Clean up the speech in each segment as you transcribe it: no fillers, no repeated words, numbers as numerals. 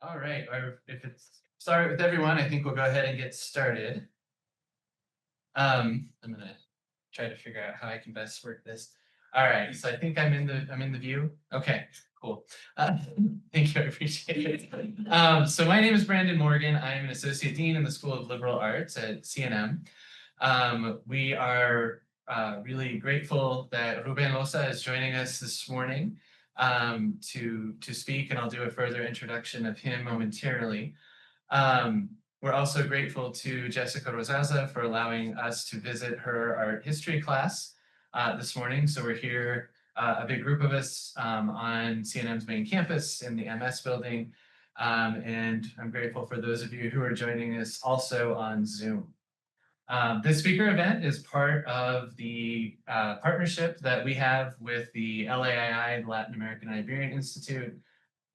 All right, or if it's start with everyone, I think we'll go ahead and get started. I'm gonna try to figure out how I can best work this. All right, so I think I'm in the view. Okay, cool. Thank you, I appreciate it. So my name is Brandon Morgan. I am an associate dean in the School of Liberal Arts at CNM. We are really grateful that Rubén Loza is joining us this morning to speak, and I'll do a further introduction of him momentarily. Um, we're also grateful to Jessica Rosaza for allowing us to visit her art history class this morning. So we're here, a big group of us on CNM's main campus in the MS building. And I'm grateful for those of you who are joining us also on Zoom. This speaker event is part of the partnership that we have with the LAII, the Latin American Iberian Institute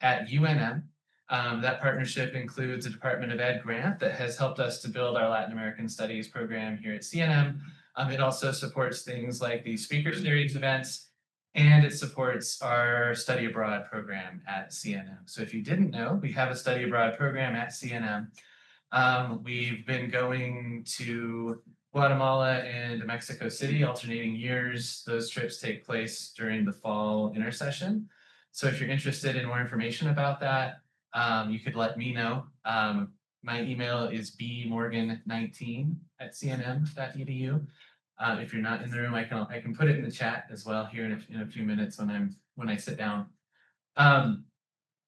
at UNM. That partnership includes a Department of Ed grant that has helped us to build our Latin American Studies program here at CNM. It also supports things like the Speaker Series events, and it supports our study abroad program at CNM. So if you didn't know, we have a study abroad program at CNM. We've been going to Guatemala and Mexico City alternating years. Those trips take place during the fall intersession. So if you're interested in more information about that, you could let me know. My email is bmorgan19@cnm.edu. If you're not in the room, I can put it in the chat as well here in a few minutes when I sit down.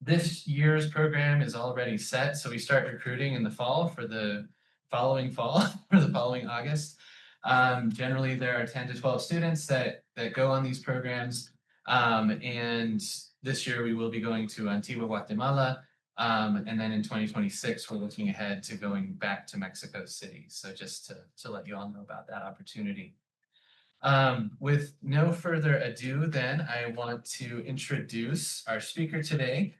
This year's program is already set, so we start recruiting in the fall for the following fall, for the following August. Generally, there are 10 to 12 students that go on these programs, and this year we will be going to Antigua, Guatemala, and then in 2026, we're looking ahead to going back to Mexico City. So just to let you all know about that opportunity. With no further ado, then, I want to introduce our speaker today.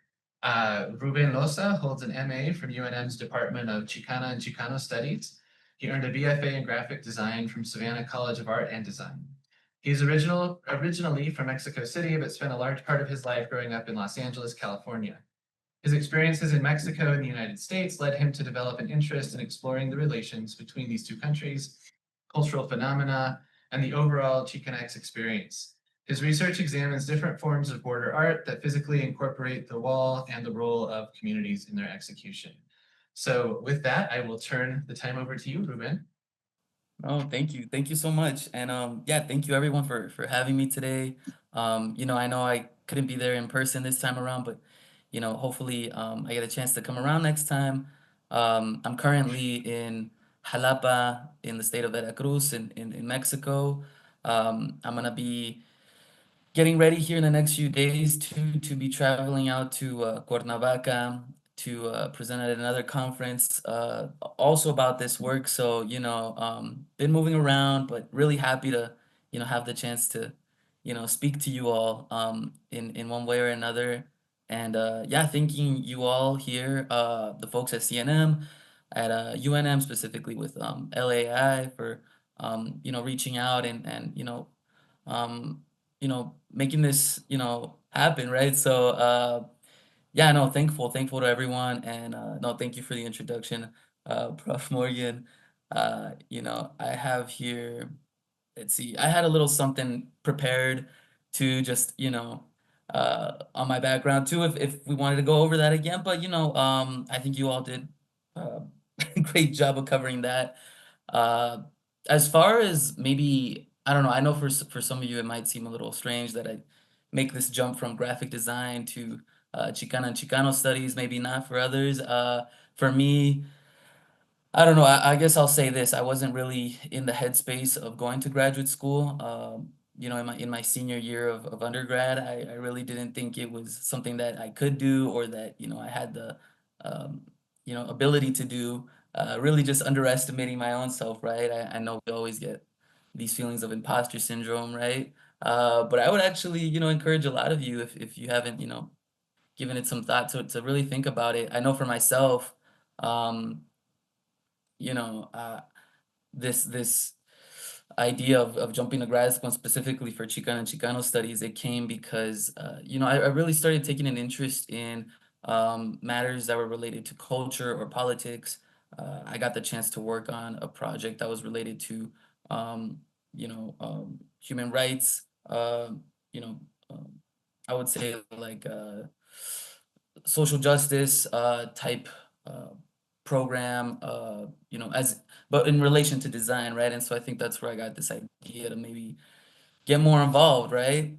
Rubén Loza holds an MA from UNM's Department of Chicana and Chicano Studies. He earned a BFA in graphic design from Savannah College of Art and Design. He's originally from Mexico City, but spent a large part of his life growing up in Los Angeles, California. His experiences in Mexico and the United States led him to develop an interest in exploring the relations between these two countries, cultural phenomena, and the overall Chicanx experience. His research examines different forms of border art that physically incorporate the wall and the role of communities in their execution. So with that, I will turn the time over to you, Ruben. Oh, thank you. Thank you so much. And yeah, thank you everyone for having me today. I know I couldn't be there in person this time around, but hopefully I get a chance to come around next time. I'm currently in Jalapa in the state of Veracruz in Mexico. I'm gonna be getting ready here in the next few days to be traveling out to Cuernavaca to present at another conference also about this work. So been moving around, but really happy to have the chance to speak to you all in one way or another. And yeah, thanking you all here, the folks at CNM, at UNM specifically with LAI for reaching out and um, making this, happen, right? So, yeah, no, thankful to everyone, and no, thank you for the introduction, Prof. Morgan. I have here. Let's see. I had a little something prepared to just, on my background too, if we wanted to go over that again. But I think you all did uh, a great job of covering that. Uh, as far as maybe, I don't know, I know for some of you it might seem a little strange that I make this jump from graphic design to Chicana and Chicano studies, maybe not for others. For me, I don't know, I guess I'll say this, I wasn't really in the headspace of going to graduate school. In my senior year of undergrad, I really didn't think it was something that I could do or that, I had the, um, ability to do. Really just underestimating my own self, right? I know we always get these feelings of imposter syndrome, right? But I would actually, encourage a lot of you if you haven't, given it some thought to really think about it. I know for myself, um, you know, uh, this idea of jumping to grad school, and specifically for Chicana and Chicano studies, it came because I really started taking an interest in matters that were related to culture or politics. I got the chance to work on a project that was related to, um, human rights. You know, um, I would say like social justice type uh, program. As but in relation to design, right? And so I think that's where I got this idea to maybe get more involved, right?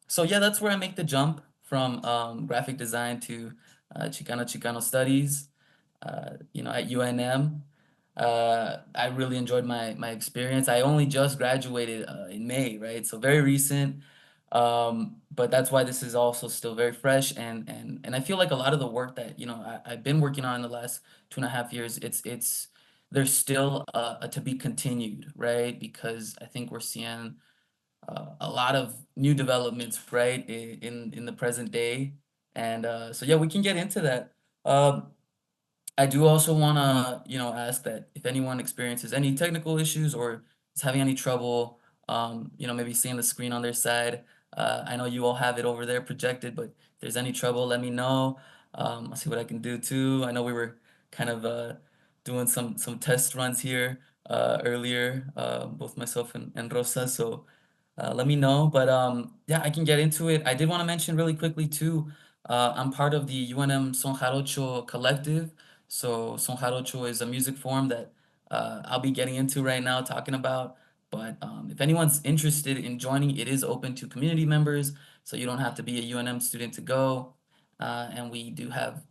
So yeah, that's where I make the jump from graphic design to Chicano studies, at UNM. I really enjoyed my experience. I only just graduated in May, right? So very recent. But that's why this is also still very fresh, and I feel like a lot of the work that I've been working on in the last 2.5 years, it's there's still to be continued, right? Because I think we're seeing a lot of new developments, right, in the present day, and so yeah, we can get into that. Um, I do also want to, ask that if anyone experiences any technical issues or is having any trouble, maybe seeing the screen on their side. I know you all have it over there projected, but if there's any trouble, let me know. I'll see what I can do too. I know we were kind of doing some test runs here earlier, both myself and Rosa. So let me know. But yeah, I can get into it. I did want to mention really quickly too. I'm part of the UNM Son Jarocho collective. So Son Jarocho is a music form that I'll be getting into right now, talking about. But if anyone's interested in joining, it is open to community members, so you don't have to be a UNM student to go. And we do have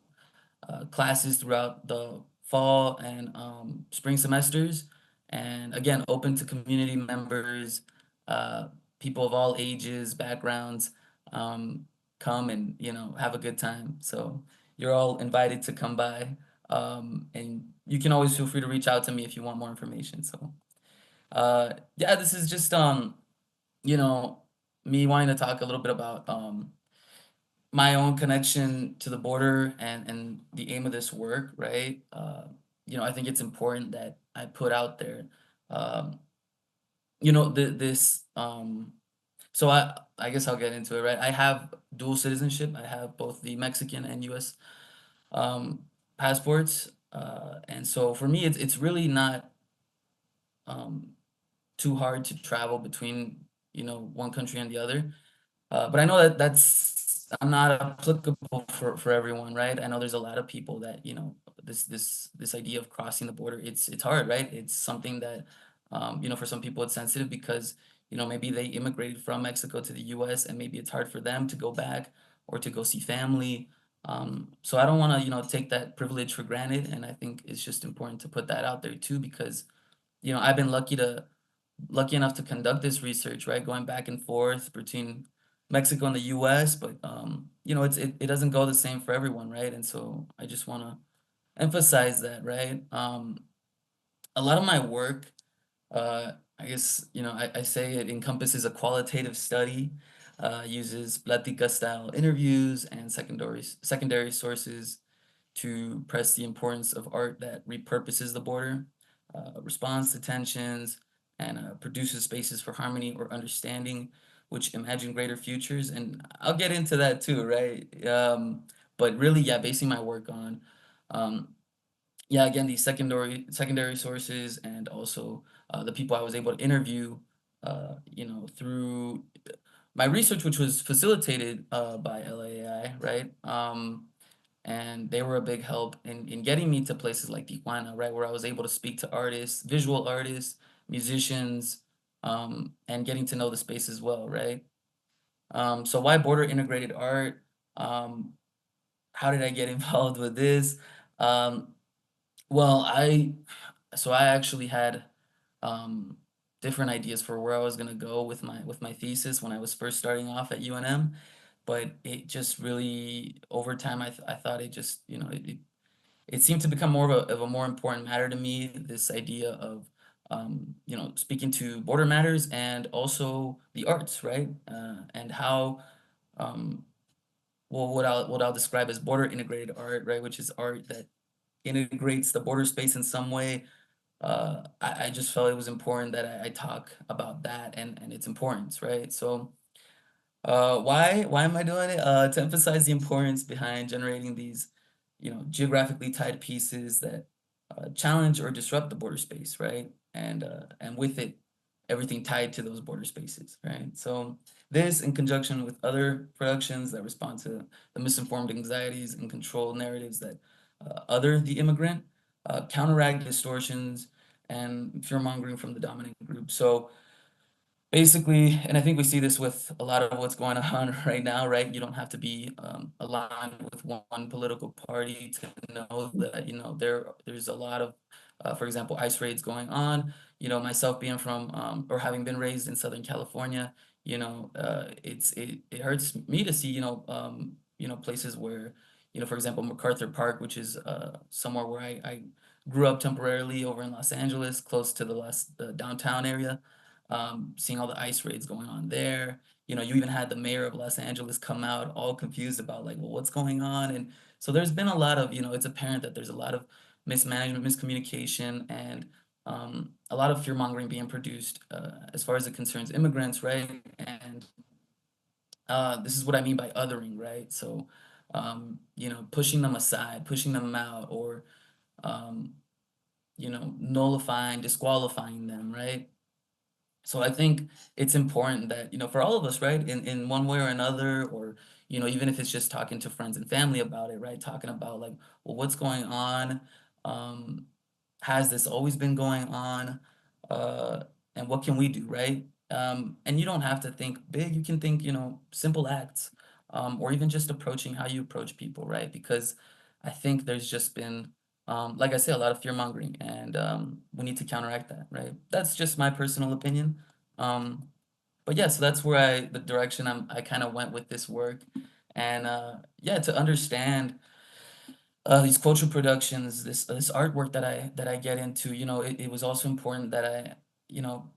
classes throughout the fall and spring semesters. And again, open to community members, uh, people of all ages, backgrounds, um, come and, have a good time. So you're all invited to come by. And you can always feel free to reach out to me if you want more information. So, yeah, this is just, you know, me wanting to talk a little bit about, my own connection to the border and the aim of this work, right? I think it's important that I put out there, um, this. So I guess I'll get into it, right? I have dual citizenship. I have both the Mexican and U.S. Um, passports, and so for me, it's really not um, too hard to travel between one country and the other. But I know that that's not applicable for everyone, right? I know there's a lot of people that, this idea of crossing the border, it's hard, right? It's something that, for some people it's sensitive because, maybe they immigrated from Mexico to the US and maybe it's hard for them to go back or to go see family. So I don't want to, take that privilege for granted. And I think it's just important to put that out there too, because, I've been lucky enough to conduct this research, right? Going back and forth between Mexico and the US, but it doesn't go the same for everyone, right? And so I just want to emphasize that, right? A lot of my work, I guess, I say it encompasses a qualitative study, uses Platica style interviews and secondary sources to press the importance of art that repurposes the border, responds to tensions, and produces spaces for harmony or understanding, which imagine greater futures. And I'll get into that too, right? But really, yeah, basing my work on, um, yeah, again, these secondary sources and also the people I was able to interview, through my research, which was facilitated by LAI, right? And they were a big help in getting me to places like Tijuana, right, where I was able to speak to artists, visual artists, musicians, and getting to know the space as well, right? So why border integrated art? Um, how did I get involved with this? Um, well, I actually had um, different ideas for where I was gonna go with my thesis when I was first starting off at UNM, but it just really over time I thought it just it seemed to become more of a more important matter to me, this idea of speaking to border matters and also the arts, right? And how um, well what I'll describe as border integrated art, right? Which is art that integrates the border space in some way. I just felt it was important that I talk about that and its importance, right? So Why am I doing it? To emphasize the importance behind generating these, geographically tied pieces that challenge or disrupt the border space, right? And with it, everything tied to those border spaces, right? So this, in conjunction with other productions that respond to the misinformed anxieties and control narratives that other the immigrant, counteract distortions and fear mongering from the dominant group. So basically, and I think we see this with a lot of what's going on right now, right? You don't have to be aligned with one political party to know that, there's a lot of, for example, ICE raids going on. Myself being from or having been raised in Southern California, it hurts me to see, places where, for example, MacArthur Park, which is somewhere where I grew up temporarily over in Los Angeles, close to the downtown area, seeing all the ICE raids going on there. You even had the mayor of Los Angeles come out all confused about like, well, what's going on? And so there's been a lot of, it's apparent that there's a lot of mismanagement, miscommunication, and a lot of fear mongering being produced as far as it concerns immigrants, right? And this is what I mean by othering, right? So, pushing them aside, pushing them out, or um, nullifying, disqualifying them, right? So I think it's important that, for all of us, right, in one way or another, or, even if it's just talking to friends and family about it, right, talking about like, well, what's going on? Um, has this always been going on? Uh, and what can we do, right? And you don't have to think big. You can think, simple acts, or even just approaching how you approach people, right? Because I think there's just been like I say, a lot of fear mongering, and we need to counteract that, right? That's just my personal opinion. Um, but yeah, so that's where the direction I kind of went with this work, and yeah, to understand these cultural productions, this artwork that I get into, it was also important that I, you know,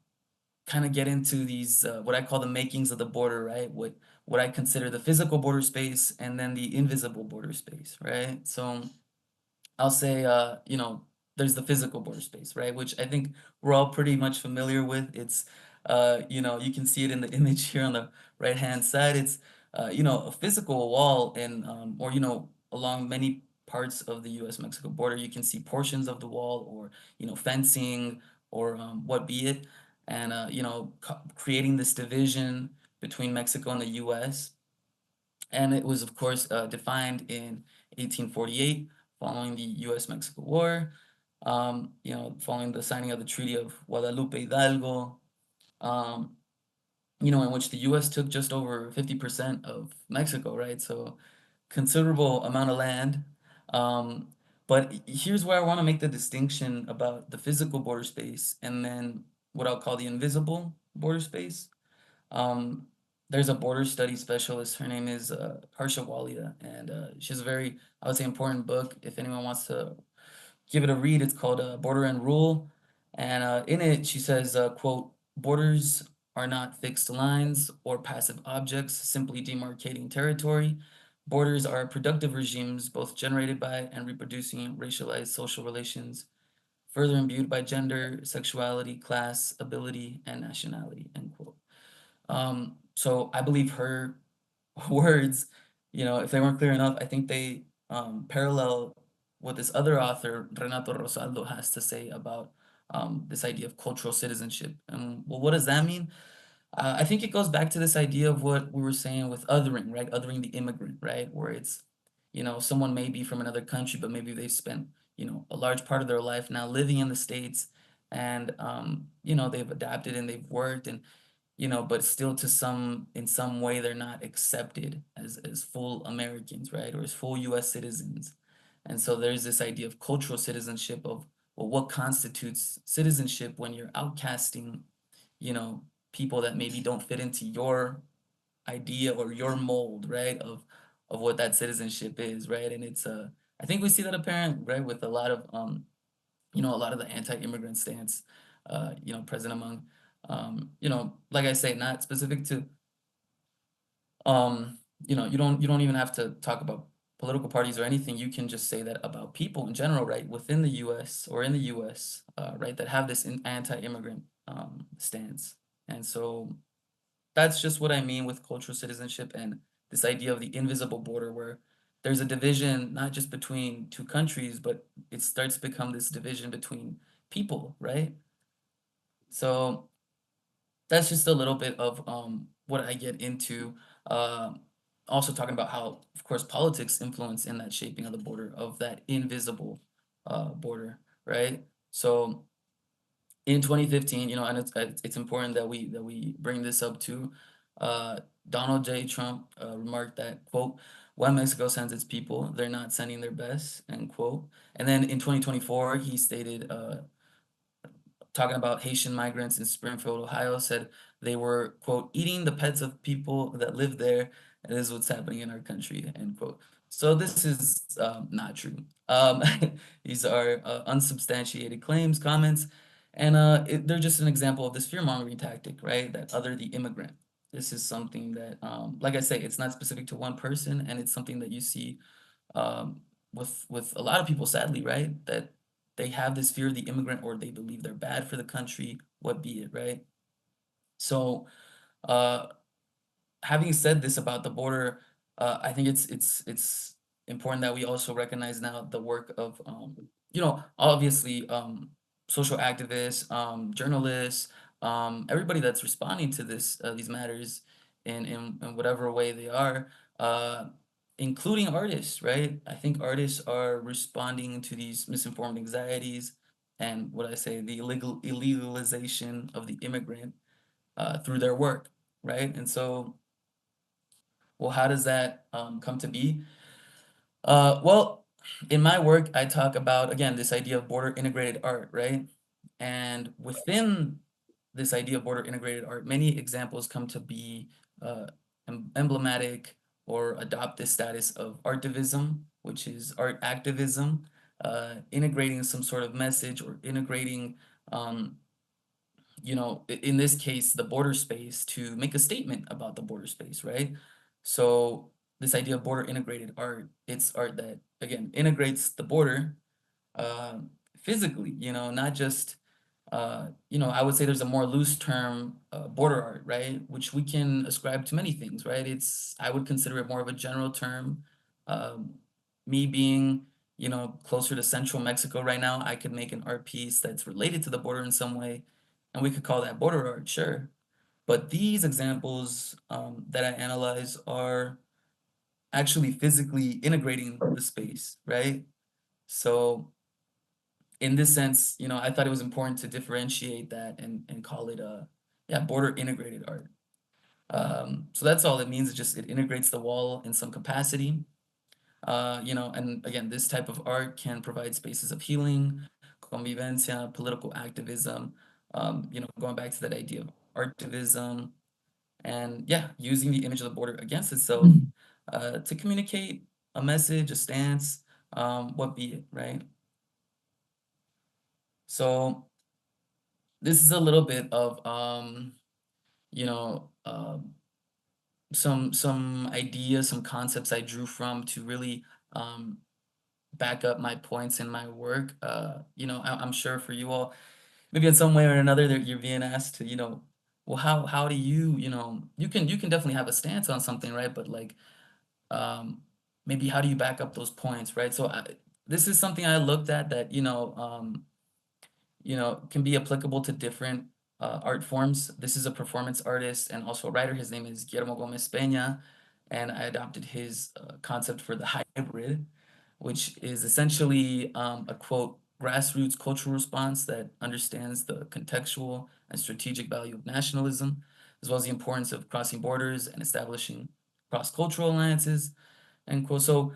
kind of get into these what I call the makings of the border, right? What I consider the physical border space, and then the invisible border space, right? So I'll say, there's the physical border space, right? Which I think we're all pretty much familiar with. It's, you can see it in the image here on the right-hand side. It's, a physical wall or, along many parts of the U.S. Mexico border, you can see portions of the wall or, fencing or what be it. And, creating this division between Mexico and the U.S. And it was, of course, defined in 1848 following the U.S. Mexico War, following the signing of the Treaty of Guadalupe Hidalgo, um, in which the U.S. took just over 50% of Mexico, right? So considerable amount of land. Um, but here's where I want to make the distinction about the physical border space and then what I'll call the invisible border space. Um, there's a border study specialist. Her name is Harsha Walia, and she's a very, I would say, important book. If anyone wants to give it a read, it's called Border and Rule. And in it, she says, quote, borders are not fixed lines or passive objects simply demarcating territory. Borders are productive regimes, both generated by and reproducing racialized social relations, further imbued by gender, sexuality, class, ability, and nationality, end quote. So I believe her words, if they weren't clear enough, I think they parallel what this other author, Renato Rosaldo, has to say about this idea of cultural citizenship. And well, what does that mean? I think it goes back to this idea of what we were saying with othering, right? Othering the immigrant, right? Where it's, someone may be from another country, but maybe they've spent, a large part of their life now living in the States, and, they've adapted and they've worked, and but still in some way they're not accepted as full Americans, right? Or as full US citizens. And so there's this idea of cultural citizenship of, well, what constitutes citizenship when you're outcasting, you know, people that maybe don't fit into your idea or your mold, right? Of what that citizenship is, right? And it's I think we see that apparent, right, with a lot of a lot of the anti-immigrant stance, present among, like I say, not specific to, you don't even have to talk about political parties or anything. You can just say that about people in general, right, within the U.S. or in the U.S., right, that have this anti-immigrant stance. And so that's just what I mean with cultural citizenship and this idea of the invisible border where there's a division not just between two countries, but it starts to become this division between people, right? So that's just a little bit of what I get into. Um, Also talking about how, of course, politics influence in that shaping of the border of that invisible border, right? So in 2015, and it's important that we bring this up too. Uh, Donald J. Trump remarked that, quote, "When Mexico sends its people, they're not sending their best," end quote. And then in 2024, he stated, talking about Haitian migrants in Springfield, Ohio, said they were, quote, "eating the pets of people that live there, and this is what's happening in our country," end quote. So this is not true. These are unsubstantiated claims, comments, and they're just an example of this fear-mongering tactic, right? That other the immigrant. This is something that, like I say, it's not specific to one person, and it's something that you see um, with a lot of people, sadly, right? That they have this fear of the immigrant, or they believe they're bad for the country, what be it, right? So, uh, having said this about the border, I think it's important that we also recognize now the work of obviously social activists, journalists, everybody that's responding to these matters in whatever way they are, uh, including artists, right? I think artists are responding to these misinformed anxieties and what I say the illegalization of the immigrant through their work, right? And so well, how does that come to be? Well, in my work, I talk about, again, this idea of border integrated art, right? And within this idea of border integrated art, many examples come to be emblematic or adopt this status of artivism, which is art activism, integrating some sort of message or integrating um, in this case, the border space to make a statement about the border space, right? So this idea of border integrated art, it's art that again integrates the border uh, physically, not just, I would say there's a more loose term, border art, right? Which we can ascribe to many things, right? I would consider it more of a general term. Um, Me being, closer to central Mexico right now, I could make an art piece that's related to the border in some way, and we could call that border art, sure. But these examples that I analyze are actually physically integrating the space, right? So in this sense, I thought it was important to differentiate that and call it yeah, border integrated art. So that's all it means. It integrates the wall in some capacity. And again, this type of art can provide spaces of healing, convivencia, political activism. Going back to that idea of artivism, and yeah, using the image of the border against itself to communicate a message, a stance, what be it, right? So this is a little bit of you know um, some ideas, some concepts I drew from to really um, back up my points in my work. I'm sure for you all, maybe in some way or another, that you're being asked to, well, how do you can definitely have a stance on something, right? But like, um, maybe how do you back up those points, right? So this is something I looked at that can be applicable to different art forms. This is a performance artist and also a writer. His name is Guillermo Gomez Peña, and I adopted his concept for the hybrid, which is essentially a quote grassroots cultural response that understands the contextual and strategic value of nationalism, as well as the importance of crossing borders and establishing cross-cultural alliances. And quote. So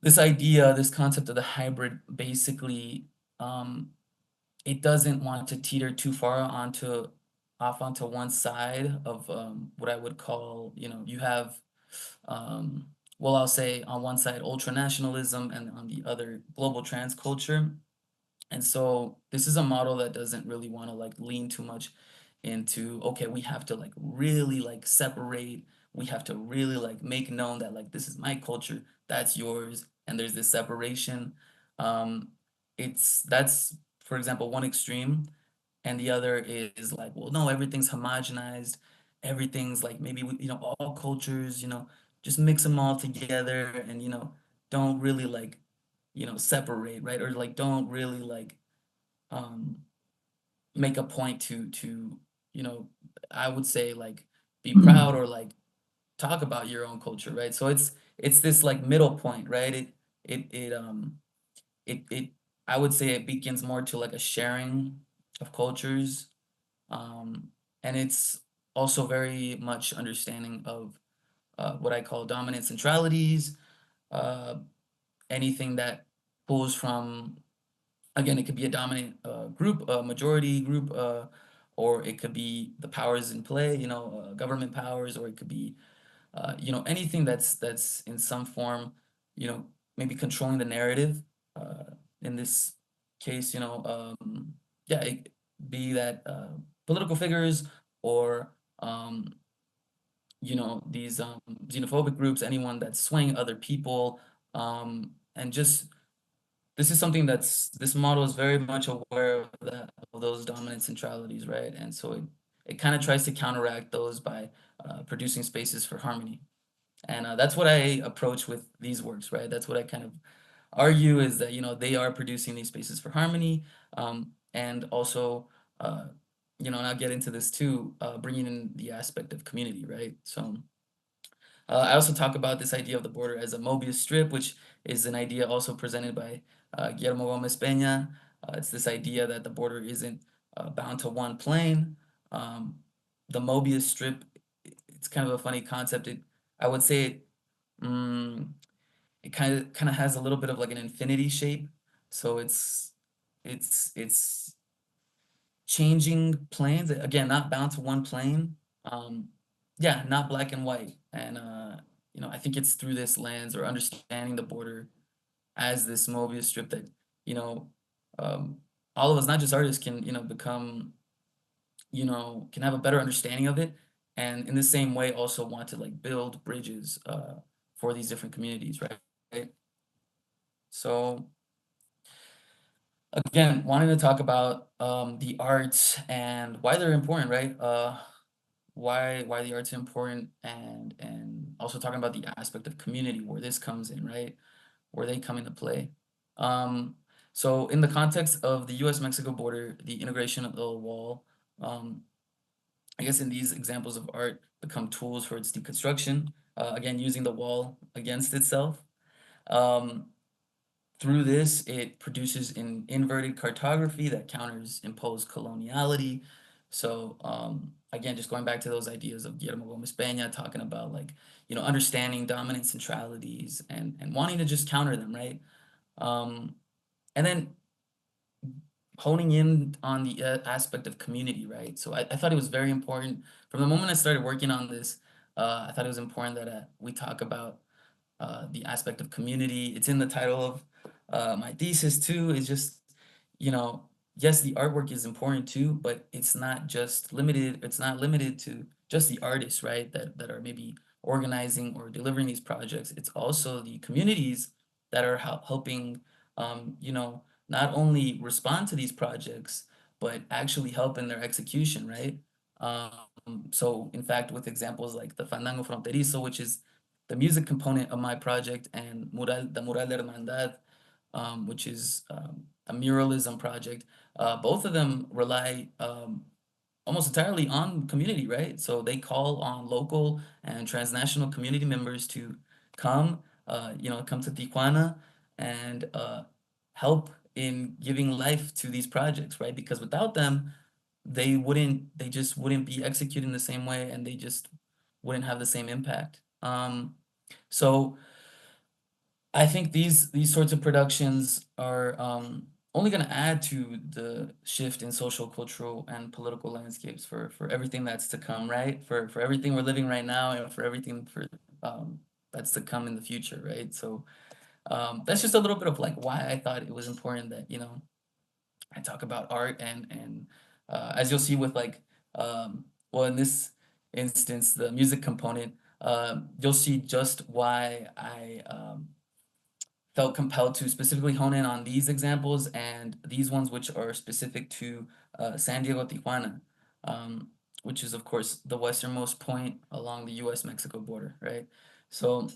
this idea, this concept of the hybrid, basically um, it doesn't want to teeter too far onto one side of what I would call, you have, well, I'll say on one side ultra nationalism and on the other global trans culture. And so this is a model that doesn't really want to like lean too much into, okay, we have to like really like separate, we have to really like make known that like this is my culture, that's yours, and there's this separation. Um, that's, for example, one extreme, and the other is like, well, no, everything's homogenized, everything's like maybe all cultures, just mix them all together and don't really like separate, right? Or like don't really like um make a point to you know I would say like be proud or like talk about your own culture, right? So it's this like middle point, right? It I would say it begins more to like a sharing of cultures, um, and it's also very much understanding of what I call dominant centralities, uh, anything that pulls from, again, it could be a dominant group, a majority group, or it could be the powers in play, government powers, or it could be anything that's in some form, you know, maybe controlling the narrative. Uh, in this case, yeah, it be that political figures or these xenophobic groups, anyone that's swaying other people, and just this is something this model is very much aware of that of those dominant centralities, right? And so it kind of tries to counteract those by producing spaces for harmony. And that's what I approach with these works, right? That's what I kind of argue is that, they are producing these spaces for harmony, and also, uh, and I'll get into this too, bringing in the aspect of community, right? So I also talk about this idea of the border as a Mobius strip, which is an idea also presented by Guillermo Gomez Peña. It's this idea that the border isn't bound to one plane. Um, the Mobius strip, it's kind of a funny concept. I would say mm, it kind of has a little bit of like an infinity shape. So it's changing planes, again, not bound to one plane. Yeah, not black and white. And I think it's through this lens or understanding the border as this Mobius strip that, you know, um, all of us, not just artists, can, become, can have a better understanding of it. And in the same way, also want to like build bridges for these different communities, right? So again, wanting to talk about the arts and why they're important, right? Why the arts are important, and also talking about the aspect of community where this comes in, right? Where they come into play. Um, so in the context of the U.S. Mexico border, the integration of the wall, um, I guess in these examples of art become tools for its deconstruction. Again, using the wall against itself. Um, Through this, it produces an inverted cartography that counters imposed coloniality. So again, just going back to those ideas of Guillermo Gomez Peña talking about like, understanding dominant centralities and wanting to just counter them, right? Um, and then honing in on the aspect of community, right? So I thought it was very important from the moment I started working on this. I thought it was important that we talk about the aspect of community. It's in the title of my thesis too. It's just, you know, yes, the artwork is important too, but it's not just limited. It's not limited to just the artists, right? That are maybe organizing or delivering these projects. It's also the communities that are helping, not only respond to these projects, but actually help in their execution, right? So in fact, with examples like the Fandango Fronterizo, which is the music component of my project, and the Mural de Hermandad, which is a muralism project. Both of them rely almost entirely on community, right? So they call on local and transnational community members to come, come to Tijuana and help in giving life to these projects, right? Because without them, they just wouldn't be executed in the same way, and they just wouldn't have the same impact. So I think these sorts of productions are only going to add to the shift in social, cultural, and political landscapes for everything that's to come, right? For everything we're living right now, and for everything um, that's to come in the future, right? So that's just a little bit of like why I thought it was important that I talk about art and as you'll see with like well, in this instance, the music component, you'll see just why I felt compelled to specifically hone in on these examples and these ones which are specific to San Diego-Tijuana. Um, which is of course the westernmost point along the U.S. Mexico border, right? So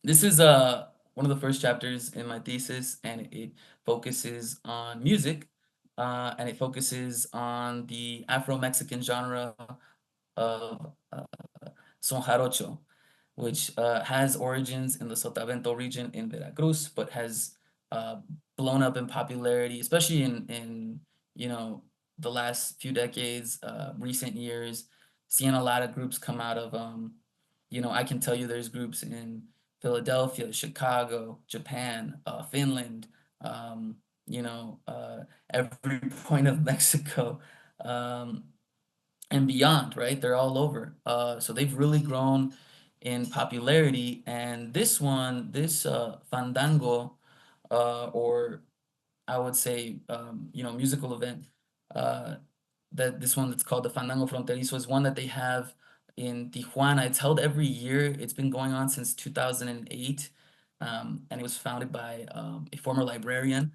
this is one of the first chapters in my thesis, and it focuses on music, and it focuses on the Afro-Mexican genre of son jarocho, which has origins in the Sotavento region in Veracruz, but has uh, blown up in popularity, especially in you know the last few decades, recent years, seeing a lot of groups come out of I can tell you there's groups in Philadelphia, Chicago, Japan, Finland, um, you know, uh, every point of Mexico. Um, and beyond, right? They're all over. So they've really grown in popularity. And this one, this Fandango, or I would say, musical event, uh, that this one that's called the Fandango Fronterizo is one that they have in Tijuana. It's held every year. It's been going on since 2008, and it was founded by a former librarian.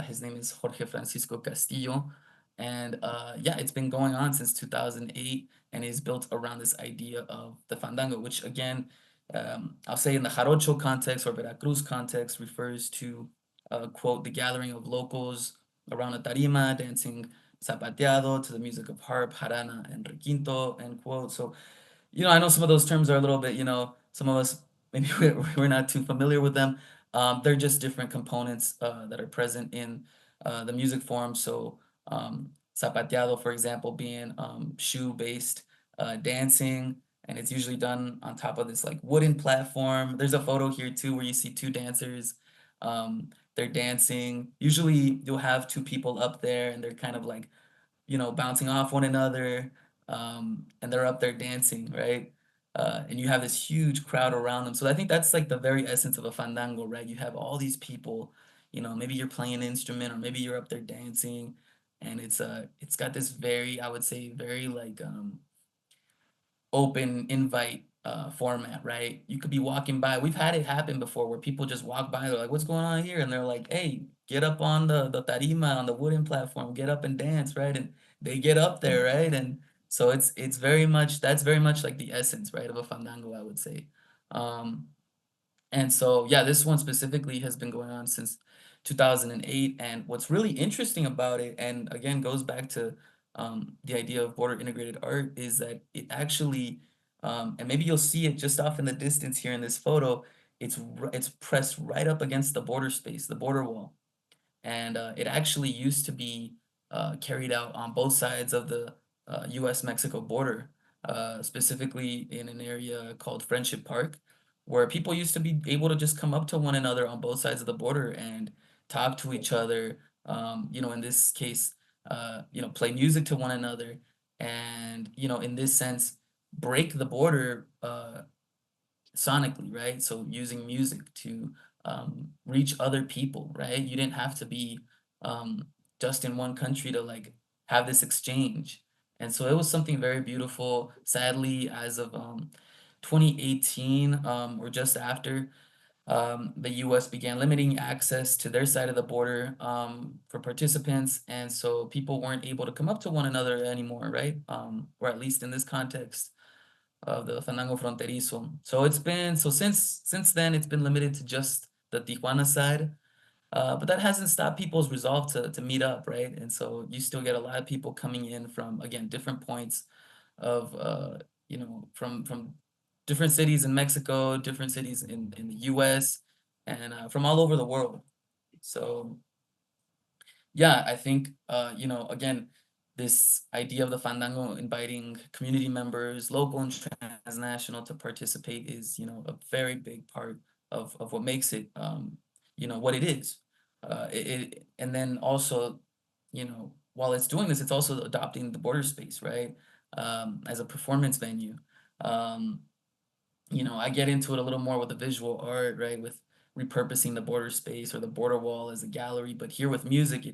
His name is Jorge Francisco Castillo, and yeah, it's been going on since 2008, and is built around this idea of the fandango, which again, I'll say in the Jarocho context or Veracruz context refers to quote the gathering of locals around a tarima dancing zapateado to the music of harp, jarana, and requinto, end quote. So I know some of those terms are a little bit, some of us maybe we're not too familiar with them. They're just different components that are present in the music form. So zapateado, for example, being shoe-based dancing, and it's usually done on top of this like wooden platform. There's a photo here too where you see two dancers. They're dancing. Usually you'll have two people up there, and they're kind of like bouncing off one another, and they're up there dancing, right? And you have this huge crowd around them. So I think that's like the very essence of a fandango, right? You have all these people, maybe you're playing an instrument or maybe you're up there dancing, and it's got this very, I would say, very like open invite format, right? You could be walking by. We've had it happen before where people just walk by, they're like, "What's going on here?" And they're like, "Hey, get up on the tarima, on the wooden platform, get up and dance," right? And they get up there, right? And so it's very much that's very much like the essence, right, of a fandango, I would say. Um, and so, yeah, this one specifically has been going on since 2008. And what's really interesting about it, and again, goes back to the idea of border integrated art, is that it actually, and maybe you'll see it just off in the distance here in this photo, it's pressed right up against the border space, the border wall. And it actually used to be carried out on both sides of the U.S. Mexico border, specifically in an area called Friendship Park, where people used to be able to just come up to one another on both sides of the border and talk to each other. In this case, play music to one another, and in this sense, break the border sonically, right? So using music to reach other people, right? You didn't have to be just in one country to like have this exchange. And so it was something very beautiful. Sadly, as of 2018, or just after, the US began limiting access to their side of the border for participants. And so people weren't able to come up to one another anymore, right? Or at least in this context of the Fandango Fronterizo. So since then it's been limited to just the Tijuana side, but that hasn't stopped people's resolve to meet up, right? And so you still get a lot of people coming in from again different points of from different cities in Mexico, different cities in the U.S. and from all over the world. So yeah, I think again, this idea of the fandango inviting community members, local and transnational, to participate is a very big part of what makes it what it is. And then also, while it's doing this, it's also adopting the border space, right? As a performance venue. Um, I get into it a little more with the visual art, right? With repurposing the border space or the border wall as a gallery. But here with music,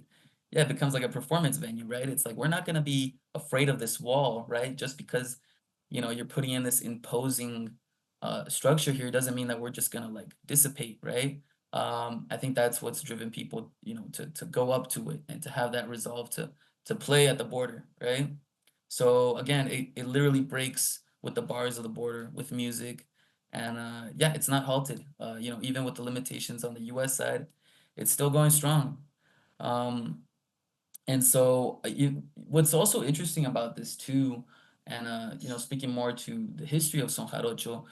it becomes like a performance venue, right? It's like we're not gonna be afraid of this wall, right? Just because, you're putting in this imposing structure here doesn't mean that we're just gonna like dissipate, right? I think that's what's driven people, to go up to it and to have that resolve to play at the border, right? So again, it literally breaks with the bars of the border with music. And yeah, it's not halted. Even with the limitations on the US side, it's still going strong. Um, and so what's also interesting about this too, and speaking more to the history of Son Jarocho,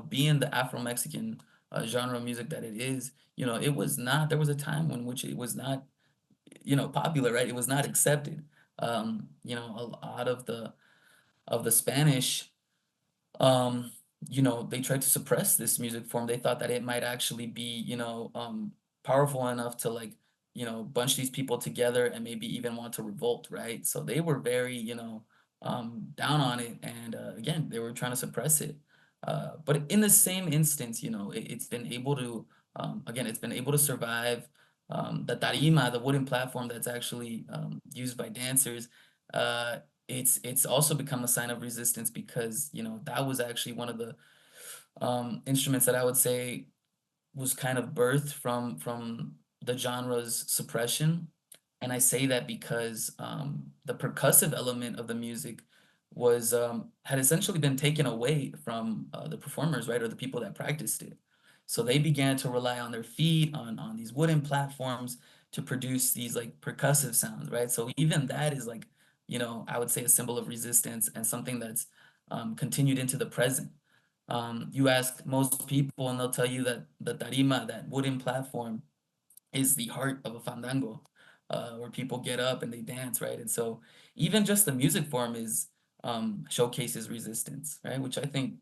being the Afro-Mexican genre of music that it is, it was not, there was a time in which it was not, popular, right? It was not accepted. A lot of the Spanish, um, they tried to suppress this music form. They thought that it might actually be, powerful enough to like, bunch these people together and maybe even want to revolt, right? So they were very, down on it. And again, they were trying to suppress it. But in the same instance, it's been able to, again, it's been able to survive. The tarima, the wooden platform that's actually used by dancers, uh, it's also become a sign of resistance because that was actually one of the instruments that I would say was kind of birthed from the genre's suppression. And I say that because the percussive element of the music was had essentially been taken away from the performers, right, or the people that practiced it. So they began to rely on their feet, on these wooden platforms to produce these like percussive sounds, right? So even that is like, I would say a symbol of resistance and something that's continued into the present. You ask most people and they'll tell you that the tarima, that wooden platform, is the heart of a fandango, where people get up and they dance, right? And so even just the music form is showcases resistance, right? Which I think,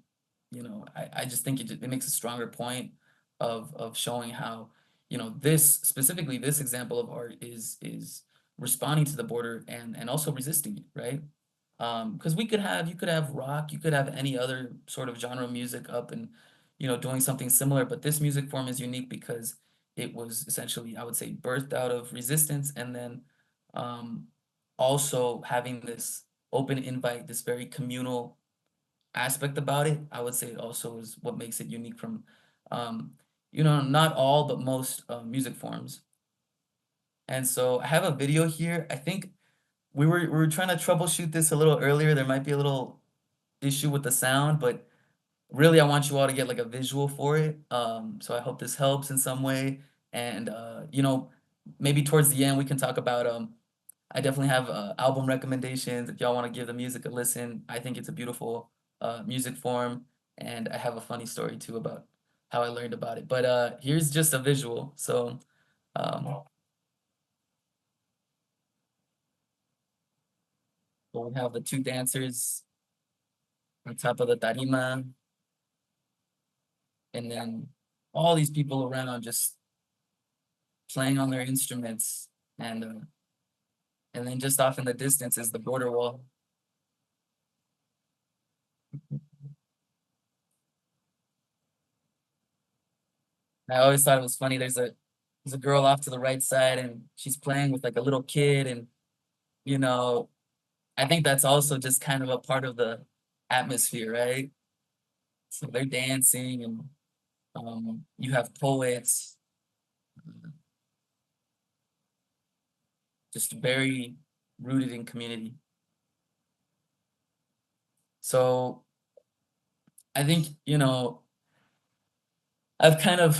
I just think it makes a stronger point of showing how, this specifically this example of art is responding to the border and also resisting it, right? Because you could have rock, you could have any other sort of genre of music up and doing something similar, but this music form is unique because it was essentially, I would say, birthed out of resistance, and then um, also having this open invite, this very communal aspect about it. I would say also is what makes it unique from um, not all but most music forms. And so I have a video here. I think we were trying to troubleshoot this a little earlier. There might be a little issue with the sound, but really I want you all to get like a visual for it. So I hope this helps in some way. And maybe towards the end we can talk about I definitely have album recommendations if y'all want to give the music a listen. I think it's a beautiful music form, and I have a funny story too about how I learned about it. But here's just a visual. Um, so we have the two dancers on top of the tarima, and then all these people around just playing on their instruments, and then just off in the distance is the border wall. I always thought it was funny. There's a girl off to the right side, and she's playing with like a little kid, and you know, I think that's also just kind of a part of the atmosphere, right? So they're dancing, and you have poets, just very rooted in community. So I think, I've kind of,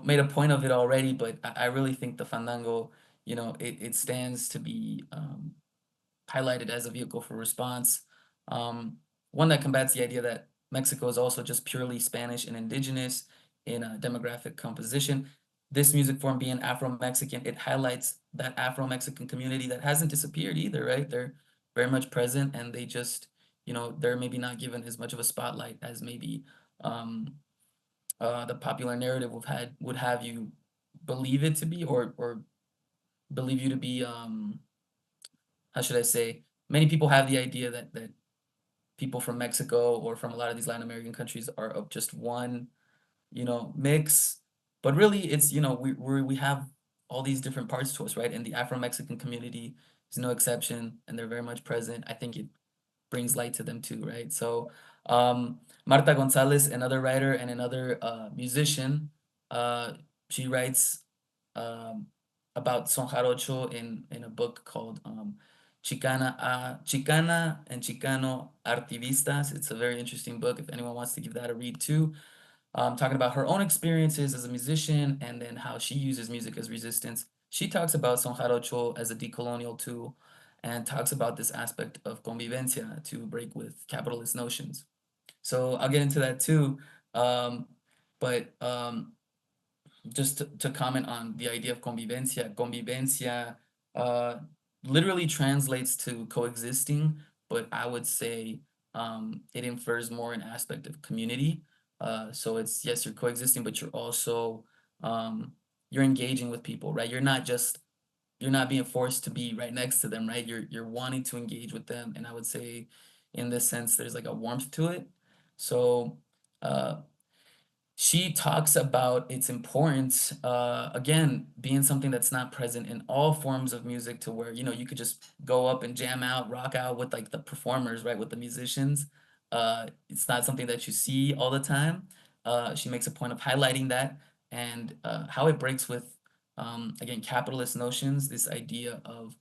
made a point of it already, but I really think the Fandango, it stands to be highlighted as a vehicle for response. Um, One that combats the idea that Mexico is also just purely Spanish and indigenous in a demographic composition. This music form being Afro-Mexican, it highlights that Afro-Mexican community that hasn't disappeared either, right? They're very much present, and they just, they're maybe not given as much of a spotlight as maybe um, the popular narrative would have you believe it to be, or believe you to be, how should I say, many people have the idea that people from Mexico or from a lot of these Latin American countries are of just one, mix. But really, it's, we have all these different parts to us, right? And the Afro-Mexican community is no exception, and they're very much present. I think it brings light to them too, right? So, Marta Gonzalez, another writer and another musician, she writes um, about son jarocho in a book called Chicana and Chicano Artivistas. It's a very interesting book if anyone wants to give that a read too. Talking about her own experiences as a musician and then how she uses music as resistance. She talks about son jarocho as a decolonial tool and talks about this aspect of convivencia to break with capitalist notions. So I'll get into that too. Um, but just to comment on the idea of convivencia, convivencia uh, literally translates to coexisting, but I would say it infers more an aspect of community. So it's, yes, you're coexisting, but you're also you're engaging with people, right? You're not being forced to be right next to them, right? You're wanting to engage with them, and I would say in this sense there's like a warmth to it. So uh, she talks about its importance, again, being something that's not present in all forms of music, to where, you could just go up and jam out, rock out with like the performers, right, with the musicians. It's not something that you see all the time. She makes a point of highlighting that, and how it breaks with, again, capitalist notions, this idea of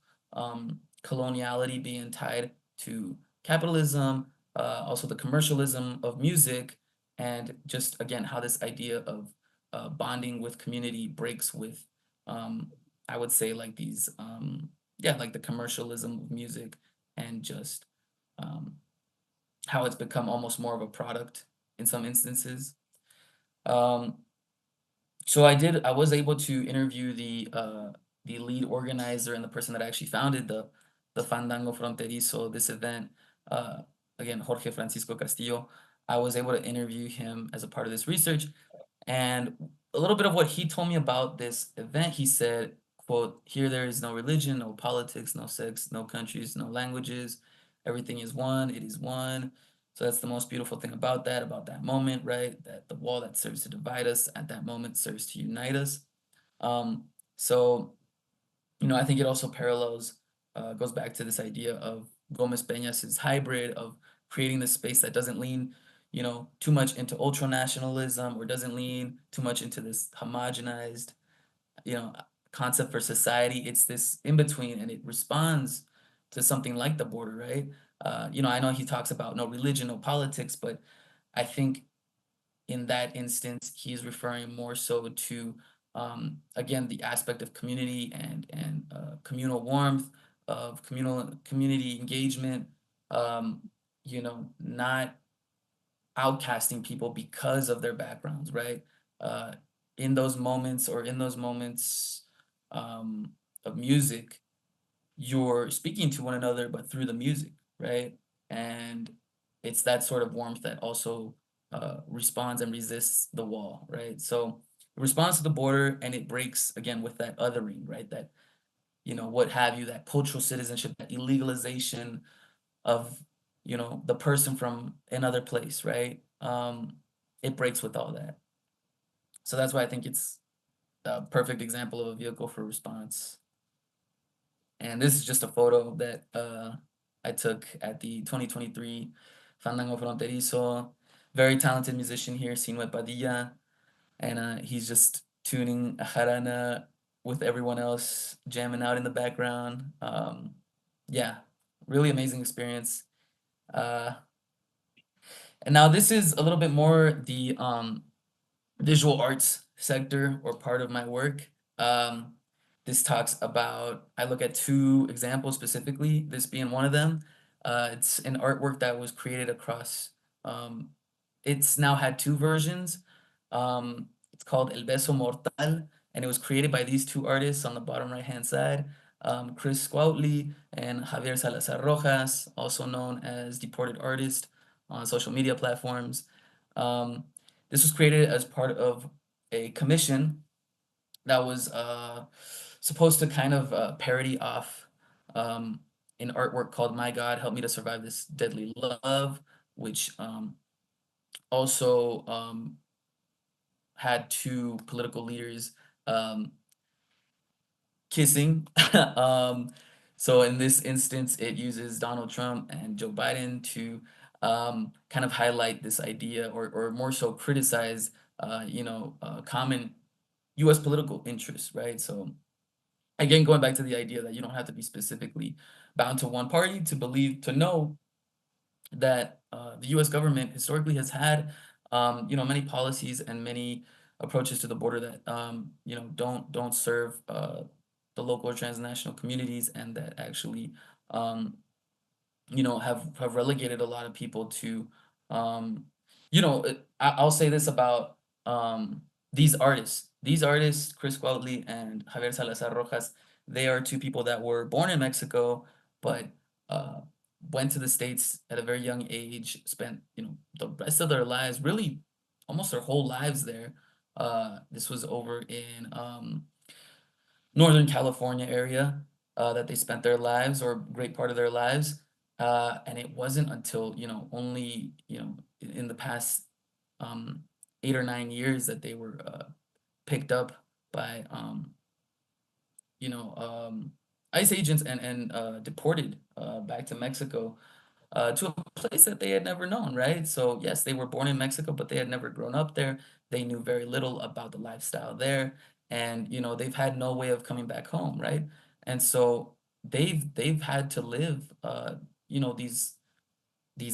coloniality being tied to capitalism, also the commercialism of music, and just again how this idea of bonding with community breaks with I would say like these yeah, like the commercialism of music, and just um, how it's become almost more of a product in some instances. um, so I was able to interview the lead organizer and the person that actually founded the Fandango Fronterizo, this event. Uh, Again, Jorge Francisco Castillo. I was able to interview him as a part of this research, and a little bit of what he told me about this event. He said, quote, "Here there is no religion, no politics, no sex, no countries, no languages. Everything is one. It is one." So that's the most beautiful thing about that moment, right? That the wall that serves to divide us at that moment serves to unite us. Um, so, I think it also parallels, goes back to this idea of Gomez Peñas's hybrid of creating this space that doesn't lean, too much into ultra nationalism, or doesn't lean too much into this homogenized, you know, concept for society. It's this in between, and it responds to something like the border, right? I know he talks about no religion, no politics, but I think in that instance, he's referring more so to, again, the aspect of community and communal warmth, of community engagement, not outcasting people because of their backgrounds, right? Uh, in those moments, or in those moments um, of music, you're speaking to one another, but through the music, right? And it's that sort of warmth that also responds and resists the wall, right? So it responds to the border, and it breaks again with that othering, right? That, what have you, that cultural citizenship, that illegalization of, the person from another place, right? It breaks with all that. So that's why I think it's a perfect example of a vehicle for response. And this is just a photo that I took at the 2023 Fandango Fronterizo. Very talented musician here, Sinue Padilla, and he's just tuning a jarana with everyone else, jamming out in the background. Yeah, really amazing experience. Uh, and now this is a little bit more the visual arts sector, or part of my work. Um, this talks about, I look at two examples specifically, this being one of them. It's an artwork that was created across, um, it's now had two versions. It's called El Beso Mortal, and it was created by these two artists on the bottom right hand side, Chris Squoutley and Javier Salazar Rojas, also known as Deported Artist on social media platforms. Um, this was created as part of a commission that was supposed to kind of parody off um, an artwork called My God, Help Me to Survive This Deadly Love, which also had two political leaders um, kissing. um, so in this instance, it uses Donald Trump and Joe Biden to kind of highlight this idea, or more so criticize, common U.S. political interests, right? So again, going back to the idea that you don't have to be specifically bound to one party to believe, to know that the U.S. government historically has had, many policies and many approaches to the border that, don't serve the local or transnational communities, and that actually, um, have relegated a lot of people to, um, I'll say this about these artists. These artists, Chris Cuautli and Javier Salazar Rojas, they are two people that were born in Mexico, but uh, went to the States at a very young age, spent, the rest of their lives, really almost their whole lives there. This was over in Northern California area, that they spent their lives, or a great part of their lives. And it wasn't until, only, in the past 8 or 9 years that they were picked up by, you know, um, ICE agents, and deported back to Mexico, to a place that they had never known, right? So yes, they were born in Mexico, but they had never grown up there. They knew very little about the lifestyle there, and they've had no way of coming back home, right? And so they've had to live, you know, these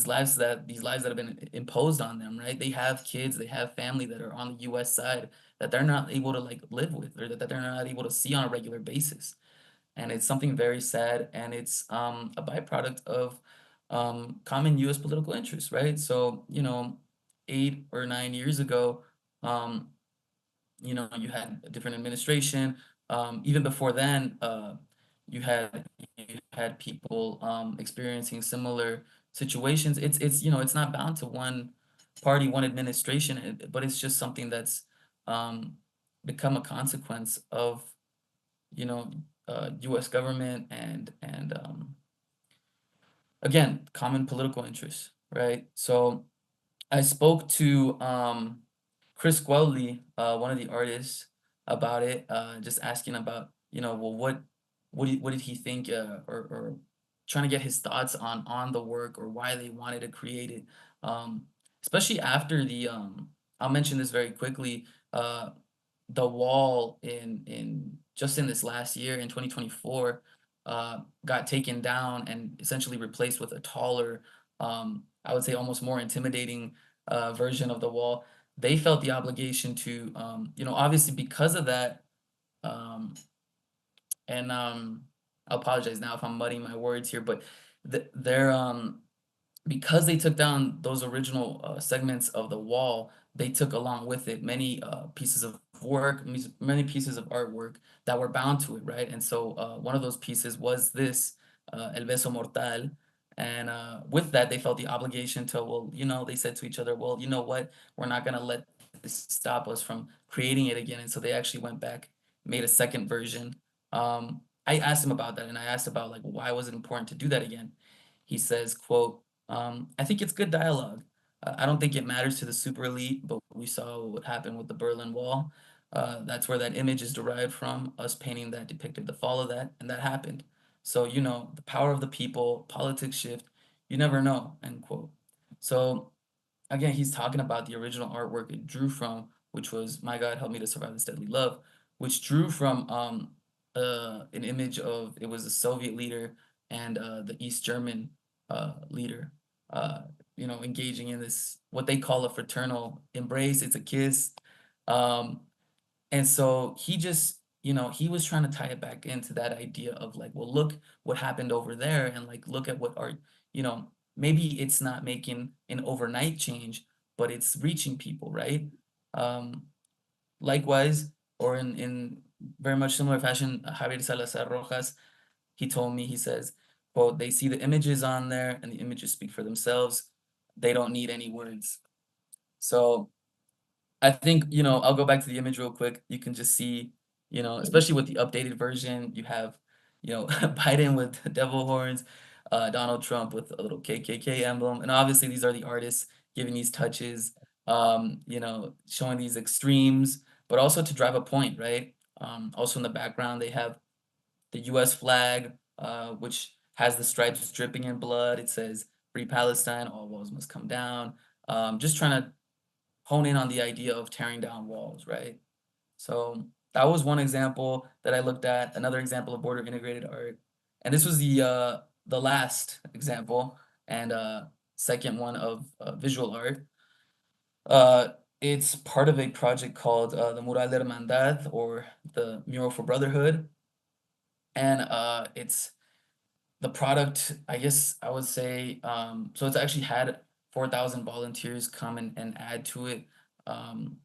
lives that have been imposed on them, right? They have kids, they have family that are on the U.S. side that they're not able to like live with, or that they're not able to see on a regular basis, and it's something very sad, and it's a byproduct of common U.S. political interests, right? So 8 or 9 years ago, um, you had a different administration. Even before then, you had people experiencing similar situations. It's not bound to one party, one administration, but it's just something that's um, become a consequence of you know, U.S. government, and again, common political interests, right? So I spoke to Chris Guelli, one of the artists, about it, just asking about, well, what did he think, or trying to get his thoughts on the work, or why they wanted to create it, um, especially after I'll mention this very quickly. The wall in just in this last year in 2024 got taken down and essentially replaced with a taller, I would say almost more intimidating version of the wall. They felt the obligation to, obviously because of that, um, and I apologize now if I'm muddying my words here, but they're because they took down those original segments of the wall, they took along with it many pieces of work, many pieces of artwork that were bound to it, right? And so one of those pieces was this, El Beso Mortal. And with that, they felt the obligation to, well, they said to each other, well, you know what? We're not going to let this stop us from creating it again. And so they actually went back, made a second version. I asked him about that, and I asked about, like, why was it important to do that again? He says, quote, I think it's good dialogue. I don't think it matters to the super elite, but we saw what happened with the Berlin Wall. That's where that image is derived from, us painting that depicted the fall of that, and that happened. So, the power of the people, politics shift, you never know, end quote. So, again, he's talking about the original artwork it drew from, which was "My God, Help Me to Survive This Deadly Love," which drew from an image of, it was a Soviet leader and the East German leader, uh, engaging in this what they call a fraternal embrace. It's a kiss, um, and so he just, he was trying to tie it back into that idea of, like, well, look what happened over there, and, like, look at what art, maybe it's not making an overnight change, but it's reaching people, right? Um, Likewise, or in very much similar fashion, Javier Salazar Rojas, he told me, he says, quote, they see the images on there and the images speak for themselves. They don't need any words. So I think, I'll go back to the image real quick. You can just see, especially with the updated version, you have, Biden with the devil horns, Donald Trump with a little KKK emblem. And obviously these are the artists giving these touches, showing these extremes, but also to drive a point, right? Also in the background, they have the US flag, which has the stripes dripping in blood. It says, "Free Palestine, all walls must come down." Just trying to hone in on the idea of tearing down walls, right? So That was one example that I looked at, another example of border integrated art. And this was the last example and second one of visual art. It's part of a project called the Mural Hermandad, or the Mural for Brotherhood. And it's the product, I guess I would say, so it's actually had 4,000 volunteers come and add to it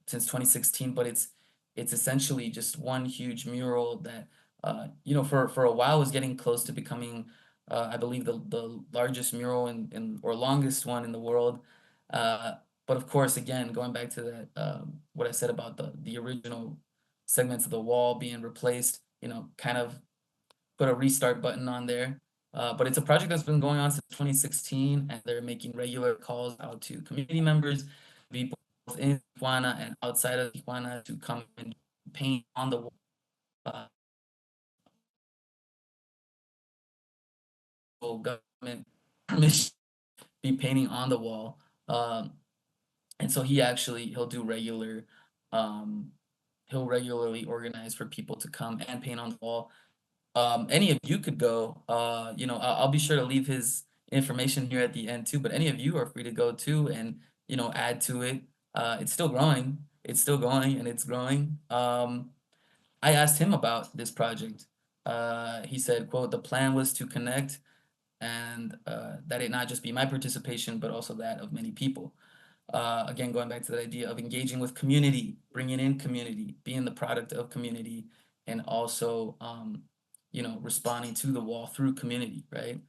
since 2016, but it's essentially just one huge mural that, for a while was getting close to becoming, I believe, the largest mural or longest one in the world. Uh, but of course, again, going back to that, what I said about the original segments of the wall being replaced, kind of put a restart button on there. But it's a project that's been going on since 2016, and they're making regular calls out to community members, people both in Tijuana and outside of Tijuana, to come and paint on the wall. Uh, Government permission be painting on the wall. Um, and so he'll do um, he'll regularly organize for people to come and paint on the wall. Any of you could go. I'll be sure to leave his information here at the end too. But any of you are free to go too, and add to it. It's still growing. It's still going, and it's growing. I asked him about this project. He said, "quote The plan was to connect, and that it not just be my participation, but also that of many people." Again, going back to that idea of engaging with community, bringing in community, being the product of community, and also, responding to the wall through community, right?